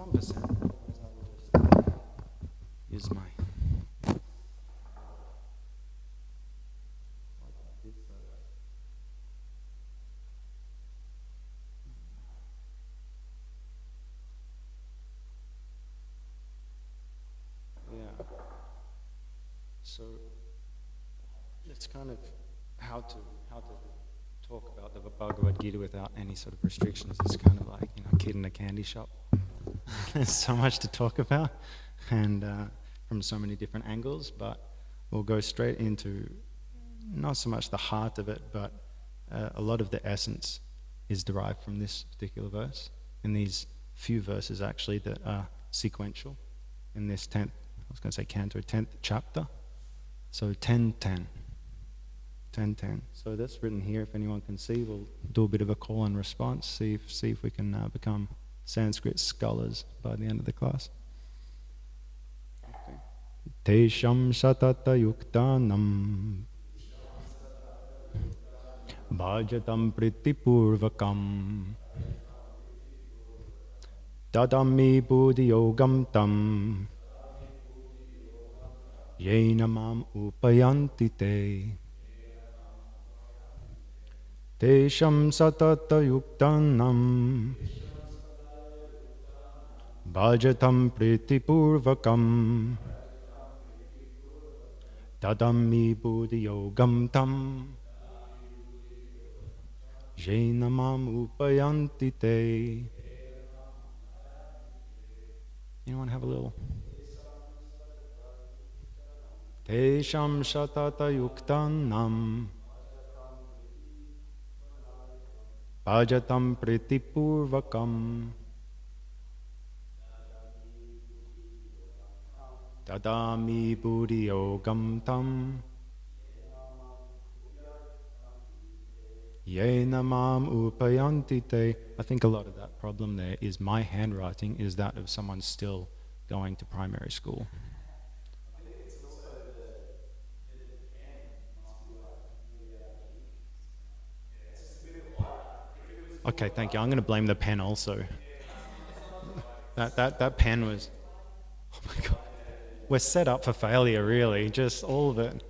1%. Use my... Yeah. So it's kind of how to talk about the Bhagavad-gita without any sort of restrictions. It's kind of like, a kid in a candy shop. There's so much to talk about, and from so many different angles, but we'll go straight into not so much the heart of it, but a lot of the essence is derived from this particular verse, in these few verses actually that are sequential in this 10th, I was going to say canto, 10th chapter. So 10:10. 10:10. So that's written here. If anyone can see, we'll do a bit of a call and response. See if we can become Sanskrit scholars by the end of the class. Okay. Tesham satata yuktanam bhajatam pritipurvakam dadami buddhiyogam tam yena mam upayanti te. Tesham satata yuktanam bhajatam pritipurvakam tadami buddhiyogam tam yena mam upayanti te. Anyone have a little? Tesham satata yuktanam bhajatam pritipurvakam tadami buddhiyogam tam yena mam upayanti te. I think a lot of that problem there is my handwriting is that of someone still going to primary school. Okay, thank you. I'm going to blame the pen also. That pen was... Oh my God. We're set up for failure, really. Just all of it.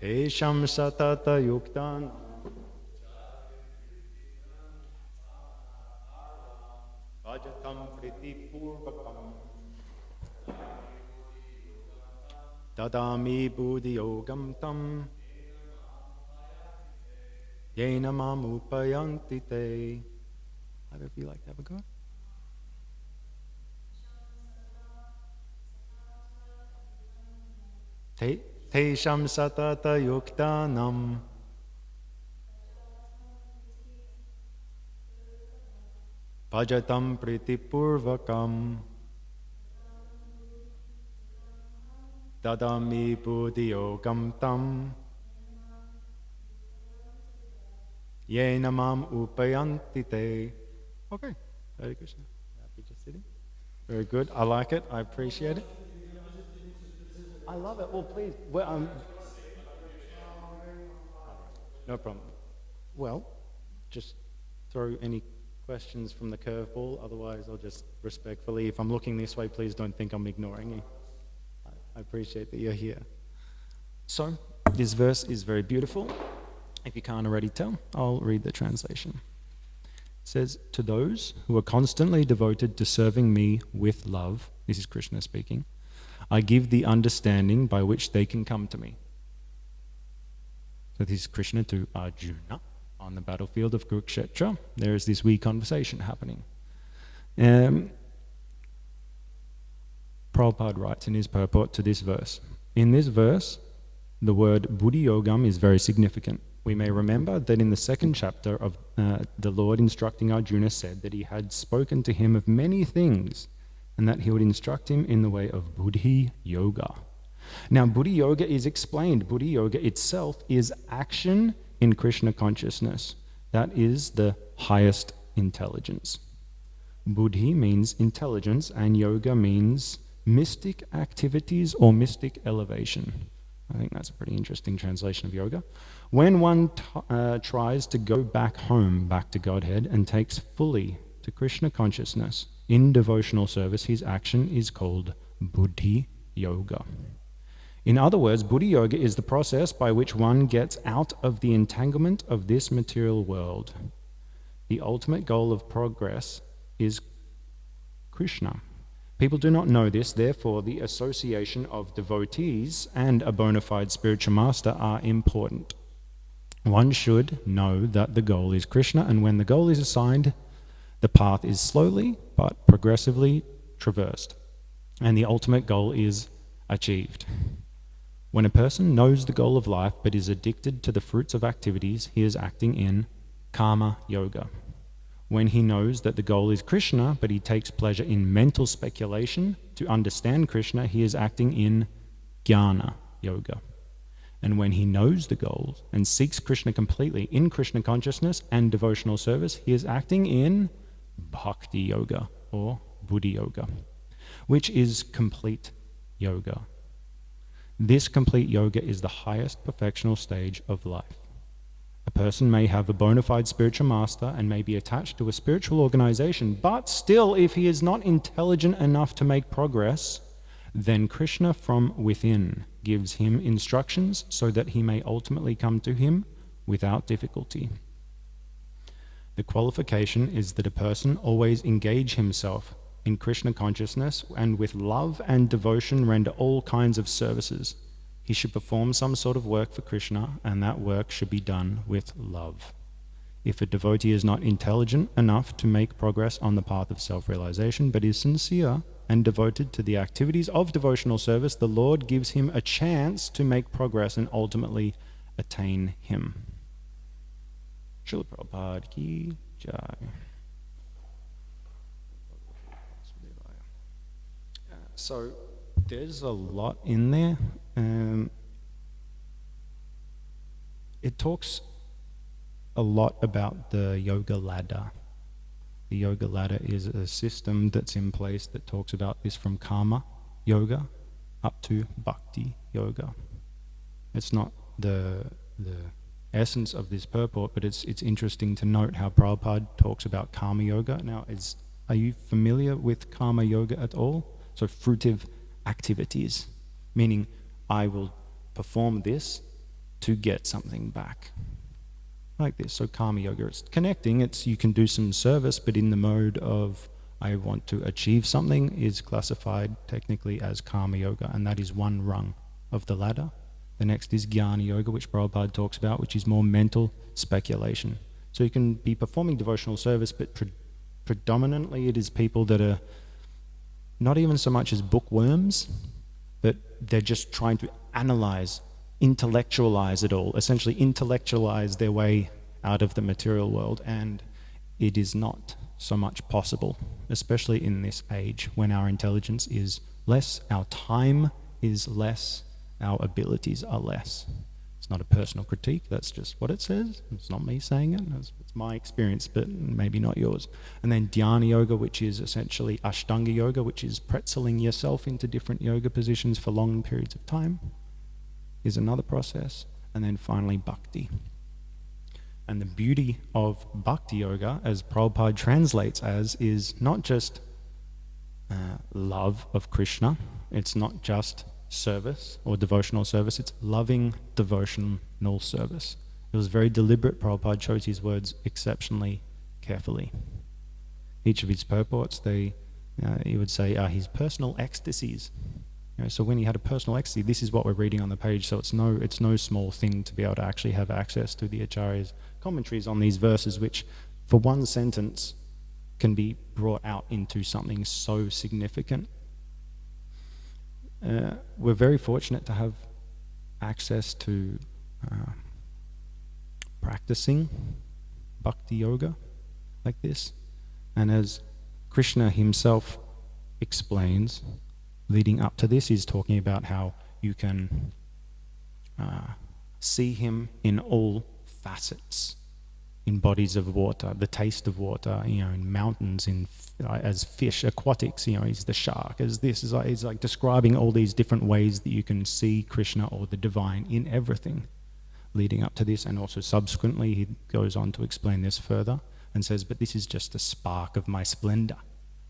Tesham satata yuktan bhajatam pritipurvakam dadami buddhiyogam tam yena mam upayanti te. Either of you like to have a go? Tesham satata yuktanam bhajatam pritipurvakam dadami buddhiyogam tam yena mam upayanti te. Okay, Hare Krishna. Happy just sitting. Very good. I like it. I appreciate it. I love it. Well, please. Well, no problem. Well, just throw any questions from the curveball. Otherwise, I'll just respectfully, if I'm looking this way, please don't think I'm ignoring you. I appreciate that you're here. So, this verse is very beautiful. If you can't already tell, I'll read the translation. It says, "To those who are constantly devoted to serving me with love," this is Krishna speaking, "I give the understanding by which they can come to me." So this is Krishna to Arjuna on the battlefield of Kurukshetra. There is this wee conversation happening. Prabhupada writes in his purport to this verse. In this verse, the word buddhi yogam is very significant. We may remember that in the second chapter of the Lord instructing Arjuna said that he had spoken to him of many things and that he would instruct him in the way of buddhi yoga. Now, buddhi yoga is explained. Buddhi yoga itself is action in Krishna consciousness. That is the highest intelligence. Buddhi means intelligence and yoga means mystic activities or mystic elevation. I think that's a pretty interesting translation of yoga. When one tries to go back home, back to Godhead, and takes fully to Krishna consciousness in devotional service, his action is called Buddhi Yoga. In other words, Buddhi Yoga is the process by which one gets out of the entanglement of this material world. The ultimate goal of progress is Krishna. People do not know this, therefore the association of devotees and a bona fide spiritual master are important. One should know that the goal is Krishna, and when the goal is assigned, the path is slowly but progressively traversed, and the ultimate goal is achieved. When a person knows the goal of life but is addicted to the fruits of activities, he is acting in karma yoga. When he knows that the goal is Krishna but he takes pleasure in mental speculation to understand Krishna, he is acting in jnana yoga. And when he knows the goal and seeks Krishna completely in Krishna consciousness and devotional service, he is acting in bhakti yoga or buddhi yoga, which is complete yoga. This complete yoga is the highest perfectional stage of life. A person may have a bona fide spiritual master and may be attached to a spiritual organization, but still, if he is not intelligent enough to make progress, then Krishna from within gives him instructions so that he may ultimately come to him without difficulty. The qualification is that a person always engage himself in Krishna consciousness and with love and devotion render all kinds of services. He should perform some sort of work for Krishna, and that work should be done with love. If a devotee is not intelligent enough to make progress on the path of self-realization, but is sincere and devoted to the activities of devotional service, the Lord gives him a chance to make progress and ultimately attain him. Srila Prabhupada ki jai. So there's a lot in there. It talks a lot about the yoga ladder. The yoga ladder is a system that's in place that talks about this from karma yoga up to bhakti yoga. It's not the essence of this purport, but it's interesting to note how Prabhupada talks about karma yoga. Now, are you familiar with karma yoga at all? So fruitive activities, meaning I will perform this to get something back. Like this. So karma yoga, it's connecting, you can do some service, but in the mode of I want to achieve something is classified technically as karma yoga, and that is one rung of the ladder. The next is jnana yoga, which Prabhupada talks about, which is more mental speculation. So you can be performing devotional service, but predominantly it is people that are not even so much as bookworms, but they're just trying to analyze, intellectualize it all, essentially intellectualize their way out of the material world, and it is not so much possible, especially in this age when our intelligence is less, our time is less, our abilities are less. It's not a personal critique, that's just what it says. It's not me saying it, it's my experience, but maybe not yours. And then dhyana yoga, which is essentially ashtanga yoga, which is pretzeling yourself into different yoga positions for long periods of time, is another process. And then finally bhakti. And the beauty of bhakti yoga, as Prabhupada translates as, is not just love of Krishna, it's not just service or devotional service, it's loving devotional service. It was very deliberate. Prabhupada chose his words exceptionally carefully. Each of his purports, he would say, are his personal ecstasies. So when he had a personal ecstasy, this is what we're reading on the page, so it's no small thing to be able to actually have access to the Acharya's commentaries on these verses, which for one sentence can be brought out into something so significant. We're very fortunate to have access to practicing bhakti yoga like this. And as Krishna himself explains, leading up to this, he's talking about how you can see him in all facets in bodies of water, the taste of water, in mountains, as fish, aquatics, he's the shark, as this, he's like describing all these different ways that you can see Krishna or the divine in everything leading up to this. And also subsequently he goes on to explain this further and says, but this is just a spark of my splendor.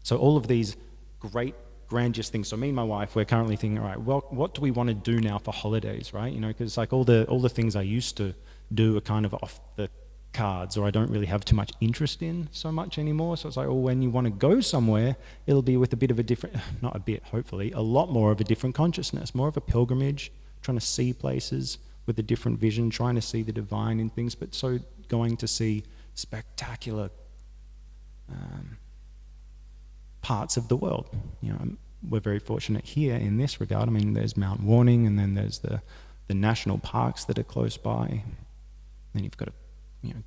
So all of these great, grandiose things. So me and my wife, we're currently thinking, all right, well, what do we want to do now for holidays, right? Because like all the things I used to do are kind of off the cards, or I don't really have too much interest in so much anymore. So it's like, when you want to go somewhere, it'll be with a bit of a different, not a bit, hopefully, a lot more of a different consciousness, more of a pilgrimage, trying to see places with a different vision, trying to see the divine in things, but so going to see spectacular parts of the world. We're very fortunate here in this regard. I mean, there's Mount Warning, and then there's the national parks that are close by. Then you've got to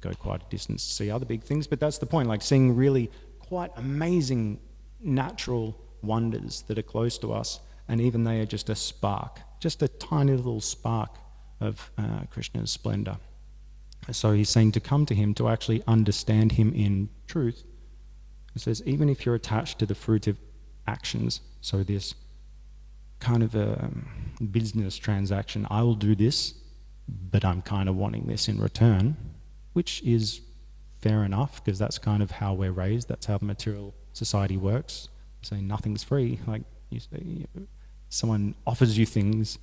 go quite a distance to see other big things, but that's the point, like seeing really quite amazing natural wonders that are close to us, and even they are just a spark, just a tiny little spark of Krishna's splendor. So he's saying to come to him, to actually understand him in truth. It says, even if you're attached to the fruitive actions, so this kind of a business transaction, I will do this, but I'm kind of wanting this in return, which is fair enough, because that's kind of how we're raised, that's how the material society works. So nothing's free. Like you say, someone offers you things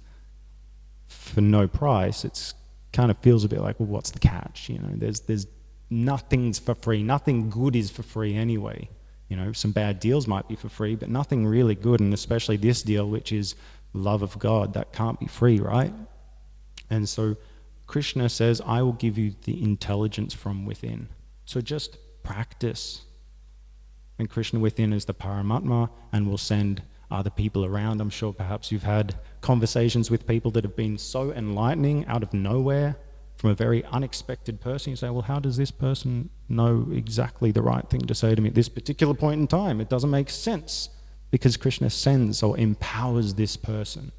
for no price, it's kind of feels a bit like, well, what's the catch? There's nothing's for free. Nothing good is for free anyway. Some bad deals might be for free, but nothing really good, and especially this deal, which is love of God, that can't be free, right? And so Krishna says, I will give you the intelligence from within. So just practice. And Krishna within is the Paramatma, and will send other people around. I'm sure perhaps you've had conversations with people that have been so enlightening out of nowhere, from a very unexpected person. You say, well, how does this person know exactly the right thing to say to me at this particular point in time? It doesn't make sense, because Krishna sends or empowers this person.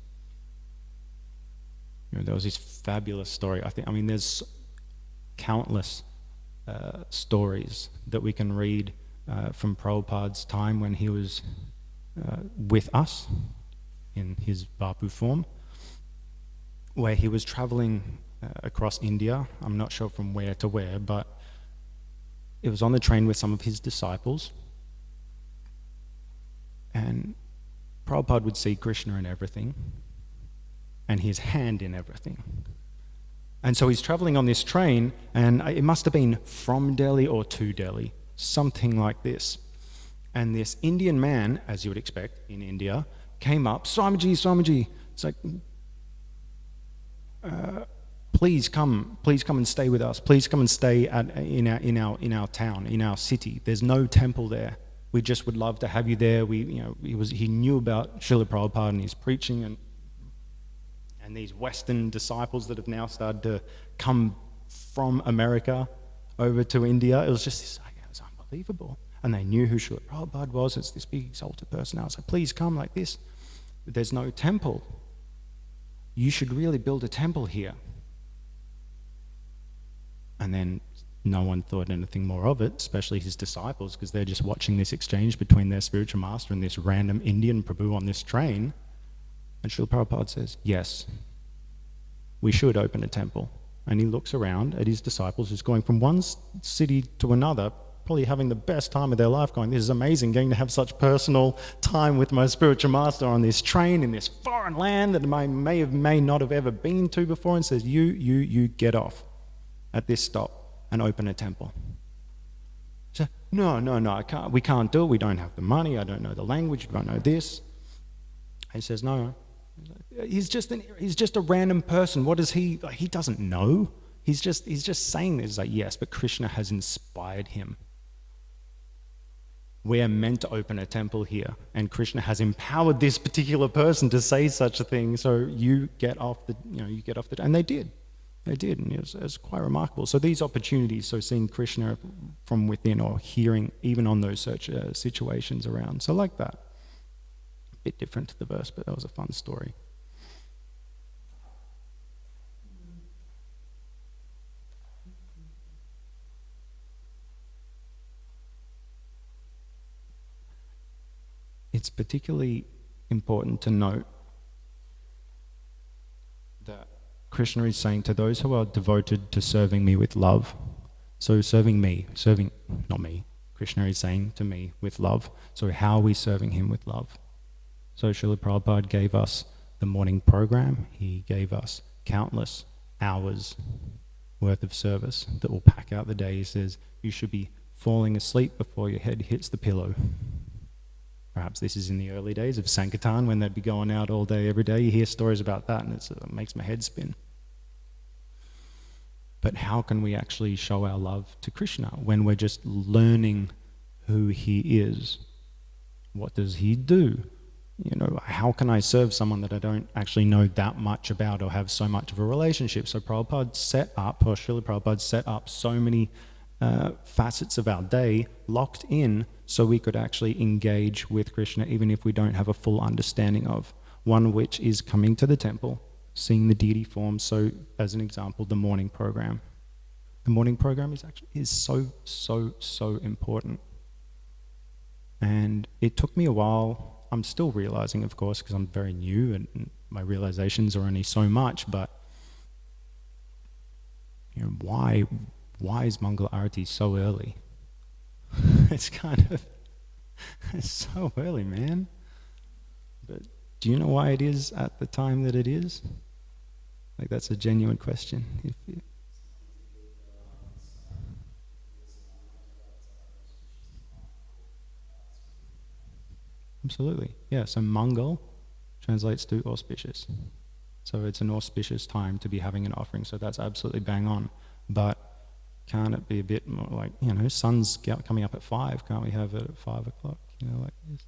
There was this fabulous story. I mean, there's countless stories that we can read from Prabhupada's time when he was with us in his Vapu form, where he was traveling across India. I'm not sure from where to where, but it was on the train with some of his disciples, and Prabhupada would see Krishna in everything, and his hand in everything. And so he's traveling on this train, and it must have been from Delhi or to Delhi, something like this. And this Indian man, as you would expect in India, came up, Swamiji. It's like, please come and stay with us. Please come and stay in our town, in our city. There's no temple there. We just would love to have you there. He knew about Srila Prabhupada and his preaching, and these Western disciples that have now started to come from America over to India. It was just it was unbelievable. And they knew who Srila Prabhupada was. It's this big exalted person. I was like, please come like this. But there's no temple. You should really build a temple here. And then no one thought anything more of it, especially his disciples, because they're just watching this exchange between their spiritual master and this random Indian Prabhu on this train. And Srila Prabhupada says, yes, we should open a temple. And he looks around at his disciples who's going from one city to another, probably having the best time of their life, going, this is amazing, getting to have such personal time with my spiritual master on this train in this foreign land that I may not have ever been to before, and says, you get off at this stop and open a temple. So, no, I can't. We can't do it. We don't have the money. I don't know the language. I don't know this. He says, no. He's just a random person. What does he doesn't know. He's just saying this. He's like, yes, but Krishna has inspired him. We are meant to open a temple here, and Krishna has empowered this particular person to say such a thing. So you get off and they did, and it was quite remarkable. So these opportunities, so seeing Krishna from within, or hearing even on those such situations around, so like that, a bit different to the verse, but that was a fun story. it's particularly important to note that Krishna is saying to those who are devoted to serving me with love, so not me, Krishna is saying to me with love, so how are we serving him with love? So Srila Prabhupada gave us the morning program, he gave us countless hours worth of service that will pack out the day. He says, you should be falling asleep before your head hits the pillow. Perhaps this is in the early days of Sankirtan when they'd be going out all day, every day. You hear stories about that and it makes my head spin. But how can we actually show our love to Krishna when we're just learning who he is? What does he do? You know, how can I serve someone that I don't actually know that much about or have so much of a relationship? So Srila Prabhupada set up so many facets of our day locked in so we could actually engage with Krishna even if we don't have a full understanding of. One which is coming to the temple, seeing the deity form. So as an example, the morning program. The morning program is so important. And it took me a while. I'm still realizing, of course, because I'm very new and my realizations are only so much, but you know, why is Mangala Arati so early? It's so early, man. But do you know why it is at the time that it is? Like, that's a genuine question. Absolutely. Yeah, so Mangal translates to auspicious. So it's an auspicious time to be having an offering. So that's absolutely bang on. But can't it be a bit more like, you know, sun's coming up at 5. Can't we have it at 5 o'clock? You know, like this.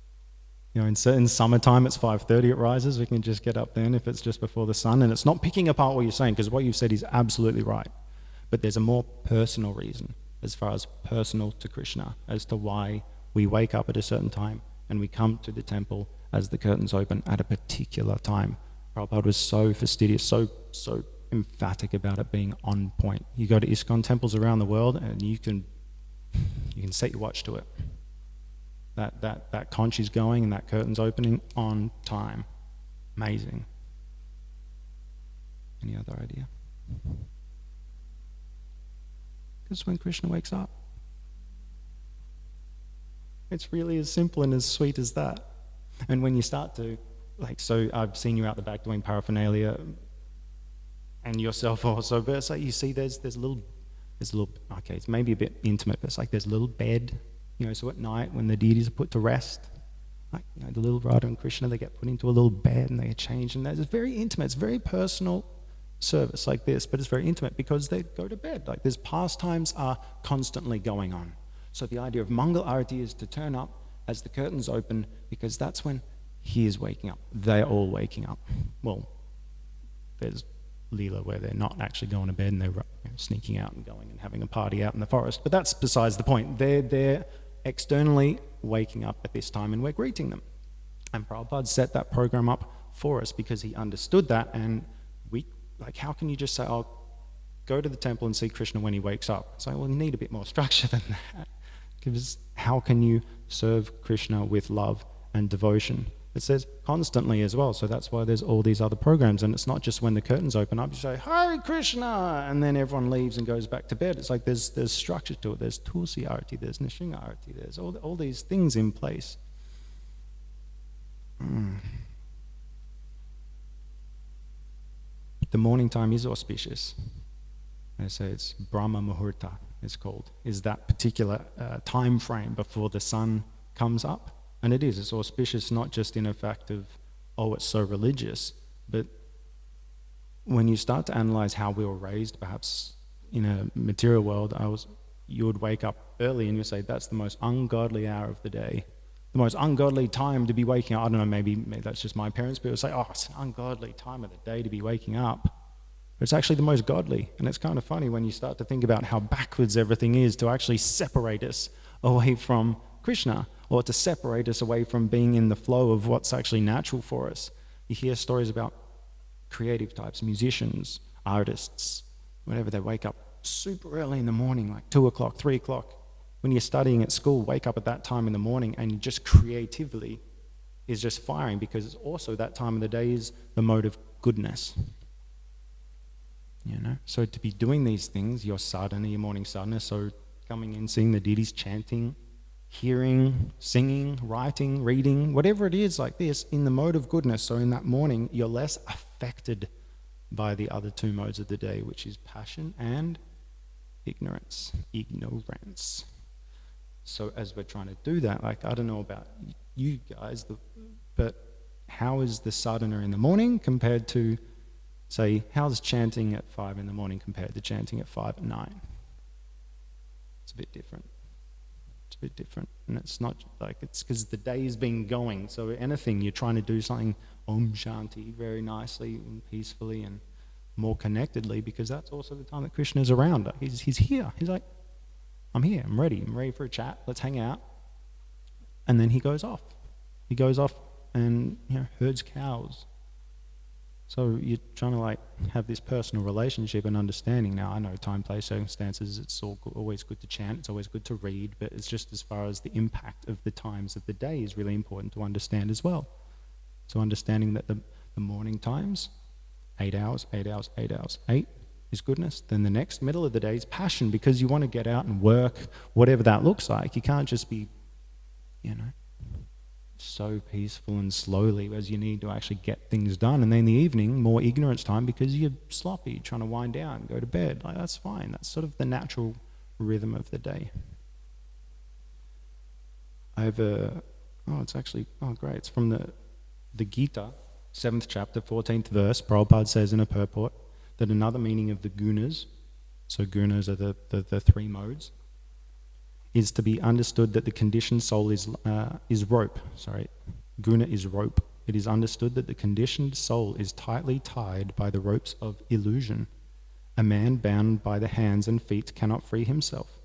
You know, in summertime it's 5:30 it rises. We can just get up then if it's just before the sun. And it's not picking apart what you're saying, because what you've said is absolutely right. But there's a more personal reason, as far as personal to Krishna, as to why we wake up at a certain time and we come to the temple as the curtains open at a particular time. Prabhupada was so fastidious, so emphatic about it being on point. You go to ISKCON temples around the world and you can set your watch to it. That conch is going and that curtain's opening on time. Amazing. Any other idea? Because when Krishna wakes up, it's really as simple and as sweet as that. And when you start to, like, so I've seen you out the back doing paraphernalia, and yourself also, but it's like you see there's a little, okay, it's maybe a bit intimate, but it's like there's a little bed, you know, so at night when the deities are put to rest, like, you know, the little Radha and Krishna, they get put into a little bed and they get changed, and it's very intimate, it's very personal service like this, but it's very intimate because they go to bed. Like, there's pastimes are constantly going on. So the idea of Mangal Arati is to turn up as the curtains open, because that's when he is waking up. They're all waking up. Well, there's Leela where they're not actually going to bed and they're, you know, sneaking out and going and having a party out in the forest. But that's besides the point. They're externally waking up at this time and we're greeting them. And Prabhupada set that program up for us because he understood that. And we, like, how can you just say, oh, go to the temple and see Krishna when he wakes up? It's like, well, you need a bit more structure than that. Because how can you serve Krishna with love and devotion? It says constantly as well, so that's why there's all these other programs, and it's not just when the curtains open up, you say, Hare Krishna, and then everyone leaves and goes back to bed. It's like there's structure to it. There's Tulsi Arati, there's Nrsimha Arati, there's all these things in place. The morning time is auspicious. I say it's Brahma Muhurta, it's called, is that particular time frame before the sun comes up. And it's auspicious not just in a fact of, oh, it's so religious, but when you start to analyze how we were raised, perhaps in a material world, you would wake up early and you say, that's the most ungodly hour of the day. The most ungodly time to be waking up. I don't know, maybe that's just my parents, but it would say, oh, it's an ungodly time of the day to be waking up. But it's actually the most godly. And it's kind of funny when you start to think about how backwards everything is to actually separate us away from Krishna, or to separate us away from being in the flow of what's actually natural for us. You hear stories about creative types, musicians, artists, whatever, they wake up super early in the morning, like 2 o'clock, 3 o'clock. When you're studying at school, wake up at that time in the morning and you just creatively is just firing, because it's also that time of the day is the mode of goodness. You know, so to be doing these things, your sadhana, your morning sadhana, so coming in, seeing the deities, chanting, hearing, singing, writing, reading, whatever it is like this, in the mode of goodness. So in that morning, you're less affected by the other two modes of the day, which is passion and ignorance. So as we're trying to do that, like, I don't know about you guys, but how is the sadhana in the morning compared to, say, how's chanting at 5 in the morning compared to chanting at 5 at night? It's a bit different. And it's not like, it's because the day's been going. So anything, you're trying to do something Om Shanti very nicely and peacefully and more connectedly, because that's also the time that Krishna's around. He's here. He's like, I'm here, I'm ready for a chat, let's hang out. And then he goes off. And, you know, herds cows. So you're trying to like have this personal relationship and understanding. Now I know time, place, circumstances, it's always good to chant, it's always good to read, but it's just as far as the impact of the times of the day is really important to understand as well. So understanding that the morning times, 8 hours, 8 is goodness. Then the next middle of the day is passion, because you want to get out and work, whatever that looks like. You can't just be, you know, so peaceful and slowly, as you need to actually get things done. And then in the evening, more ignorance time, because you're sloppy, trying to wind down, go to bed. Like, that's fine. That's sort of the natural rhythm of the day. I have great. It's from the Gita, 7th chapter, 14th verse. Prabhupada says in a purport that another meaning of the gunas, so gunas are the three modes, is to be understood that the conditioned soul is rope. Guna is rope. It is understood that the conditioned soul is tightly tied by the ropes of illusion. A man bound by the hands and feet cannot free himself.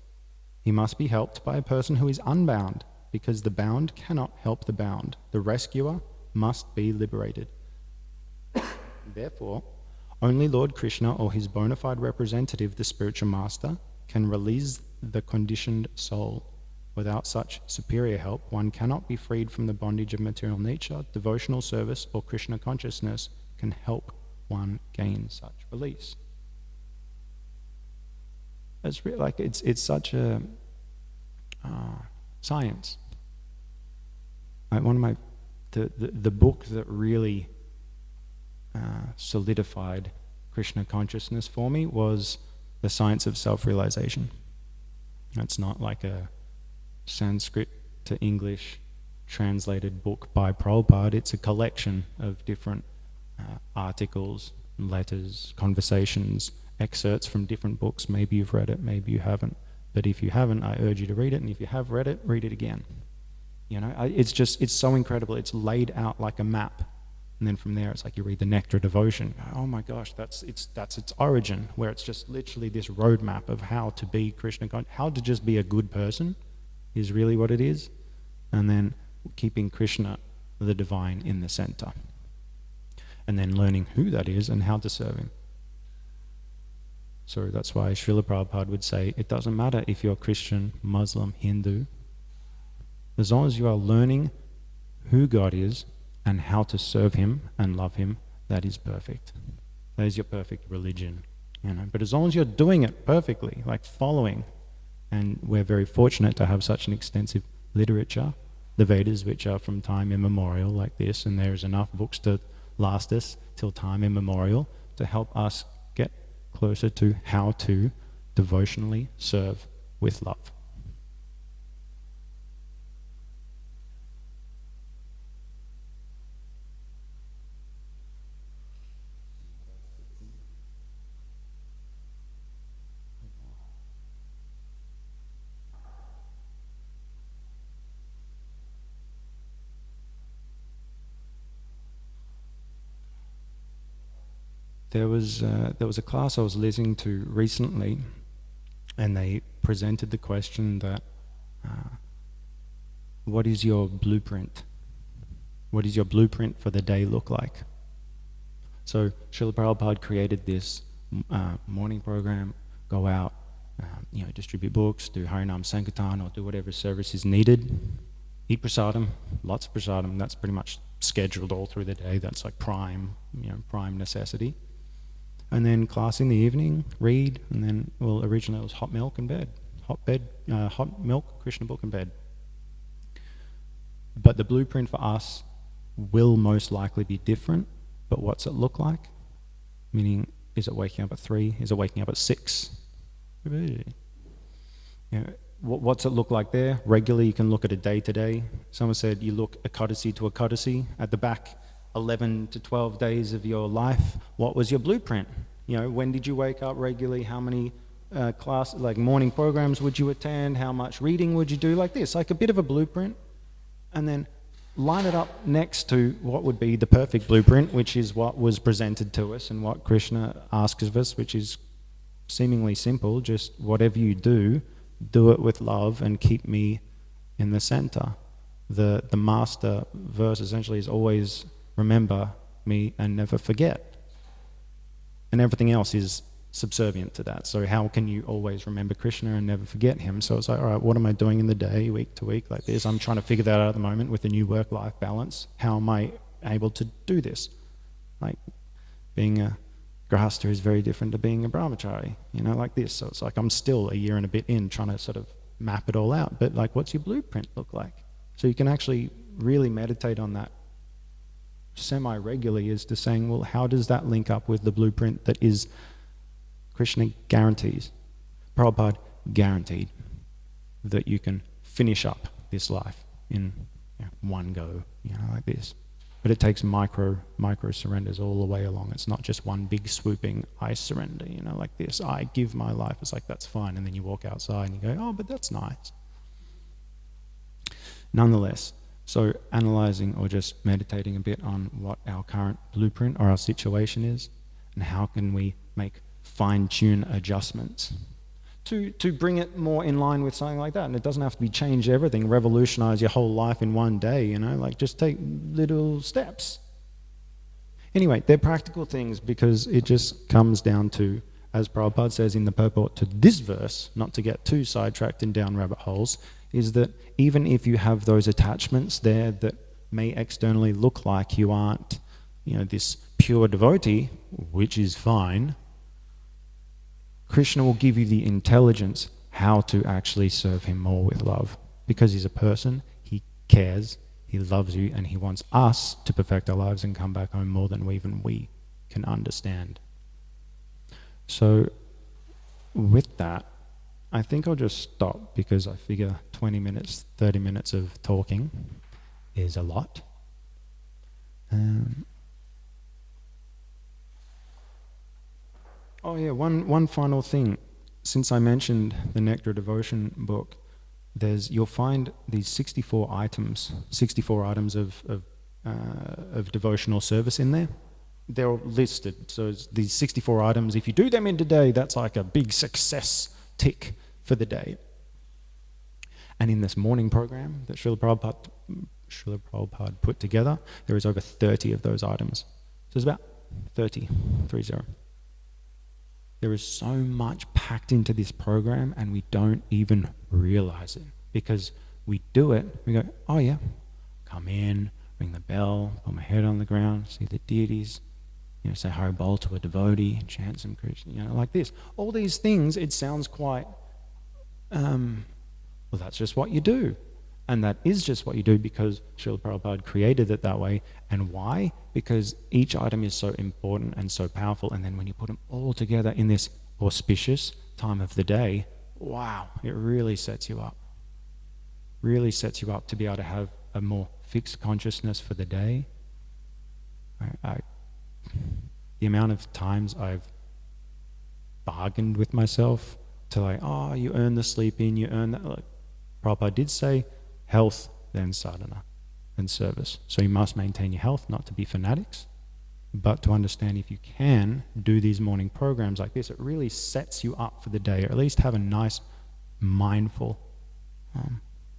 He must be helped by a person who is unbound, because the bound cannot help the bound. The rescuer must be liberated. Therefore, only Lord Krishna or his bona fide representative, the spiritual master, can release the conditioned soul. Without such superior help, one cannot be freed from the bondage of material nature. Devotional service or Krishna consciousness can help one gain such release. It's really like it's such a science. Like one of my the book that really solidified Krishna consciousness for me was The Science of Self-Realization. It's not like a Sanskrit to English translated book by Prabhupada. It's a collection of different articles, letters, conversations, excerpts from different books. Maybe you've read it, maybe you haven't. But if you haven't, I urge you to read it. And if you have read it again. You know, it's so incredible. It's laid out like a map. And then from there, it's like you read the Nectar Devotion. Oh my gosh, that's its origin, where it's just literally this roadmap of how to be Krishna, how to just be a good person is really what it is. And then keeping Krishna, the divine, in the center. And then learning who that is and how to serve him. So that's why Srila Prabhupada would say, it doesn't matter if you're Christian, Muslim, Hindu, as long as you are learning who God is and how to serve him and love him, that is perfect. That is your perfect religion, you know. But as long as you're doing it perfectly, like following, and we're very fortunate to have such an extensive literature, the Vedas, which are from time immemorial like this, and there's enough books to last us till time immemorial to help us get closer to how to devotionally serve with love. There was a class I was listening to recently, and they presented the question that, what is your blueprint? What does your blueprint for the day look like? So Srila Prabhupada created this morning program, go out, distribute books, do Harinam Sankirtan, or do whatever service is needed. eat prasadam, lots of prasadam. That's pretty much scheduled all through the day. That's like prime necessity. And then class in the evening, read, and then, well, originally it was hot milk and bed. Hot milk, Krishna book and bed. But the blueprint for us will most likely be different, but what's it look like? Meaning, is it waking up at 3? Is it waking up at 6? What's it look like there? Regularly, you can look at a day to day. Someone said you look Ekadasi to Ekadasi. At the back, 11 to 12 days of your life, what was your blueprint? When did you wake up regularly? How many morning programs would you attend? How much reading would you do? Like this, like a bit of a blueprint. And then line it up next to what would be the perfect blueprint, which is what was presented to us and what Krishna asks of us, which is seemingly simple. Just whatever you do it with love and keep me in the center. The master verse essentially is always remember me and never forget. And everything else is subservient to that. So how can you always remember Krishna and never forget him? So it's like, all right, what am I doing in the day, week to week, like this? I'm trying to figure that out at the moment with the new work-life balance. How am I able to do this? Like being a grahastha is very different to being a brahmachari, like this. So it's like I'm still a year and a bit in trying to sort of map it all out. But like, what's your blueprint look like? So you can actually really meditate on that semi-regularly, as to saying, well, how does that link up with the blueprint that is Krishna guarantees? Prabhupada guaranteed that you can finish up this life in one go, like this. But it takes micro surrenders all the way along. It's not just one big swooping, I surrender, like this. I give my life. It's like, that's fine. And then you walk outside and you go, oh, but that's nice. Nonetheless, so analyzing or just meditating a bit on what our current blueprint or our situation is, and how can we make fine-tune adjustments to bring it more in line with something like that. And it doesn't have to be change everything, revolutionize your whole life in one day, like just take little steps. Anyway, they're practical things, because it just comes down to, as Prabhupada says in the purport to this verse, not to get too sidetracked and down rabbit holes, is that even if you have those attachments there that may externally look like you aren't, this pure devotee, which is fine, Krishna will give you the intelligence how to actually serve him more with love. Because he's a person, he cares, he loves you, and he wants us to perfect our lives and come back home more than even we can understand. So with that, I think I'll just stop, because I figure 20 minutes, 30 minutes of talking is a lot. Oh yeah, one final thing. Since I mentioned the Nectar Devotion book, you'll find these 64 items of devotional service in there. They're all listed. So it's these 64 items, if you do them in today, that's like a big success tick for the day. And in this morning program that Srila Prabhupada put together, there is over 30 of those items. So it's about 30. There is so much packed into this program, and we don't even realize it, because we do it, we go, oh yeah, come in, ring the bell, put my head on the ground, see the deities, say Haribol to a devotee, chant some Krishna, like this. All these things, it sounds quite, well, that's just what you do. And that is just what you do, because Srila Prabhupada created it that way. And why? Because each item is so important and so powerful, and then when you put them all together in this auspicious time of the day, wow, it really sets you up. Really sets you up to be able to have a more fixed consciousness for the day. The amount of times I've bargained with myself to like, oh, you earn the sleep in, you earn that. Like, Prabhupada did say, health, then sadhana, then service. So you must maintain your health, not to be fanatics, but to understand if you can do these morning programs like this, it really sets you up for the day, or at least have a nice, mindful,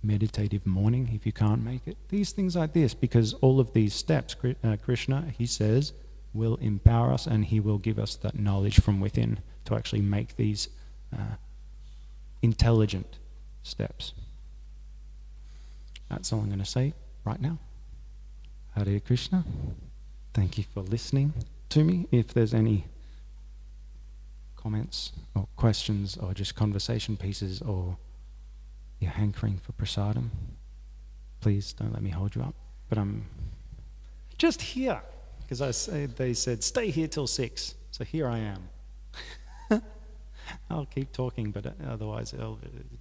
meditative morning if you can't make it. These things like this, because all of these steps, Krishna, he says, will empower us, and he will give us that knowledge from within to actually make these intelligent steps. that's all I'm going to say right now. Hare Krishna. Thank you for listening to me. If there's any comments or questions or just conversation pieces or you're hankering for prasadam, please don't let me hold you up. But I'm just here because they said stay here till 6, so here I am. I'll keep talking, but otherwise it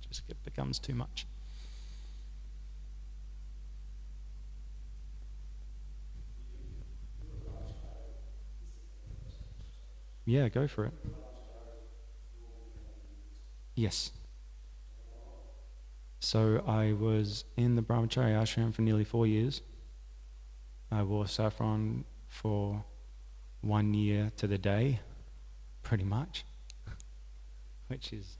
just becomes too much. Yeah, go for it. Yes. So I was in the Brahmachari ashram for nearly 4 years. I wore saffron for 1 year to the day, pretty much, which is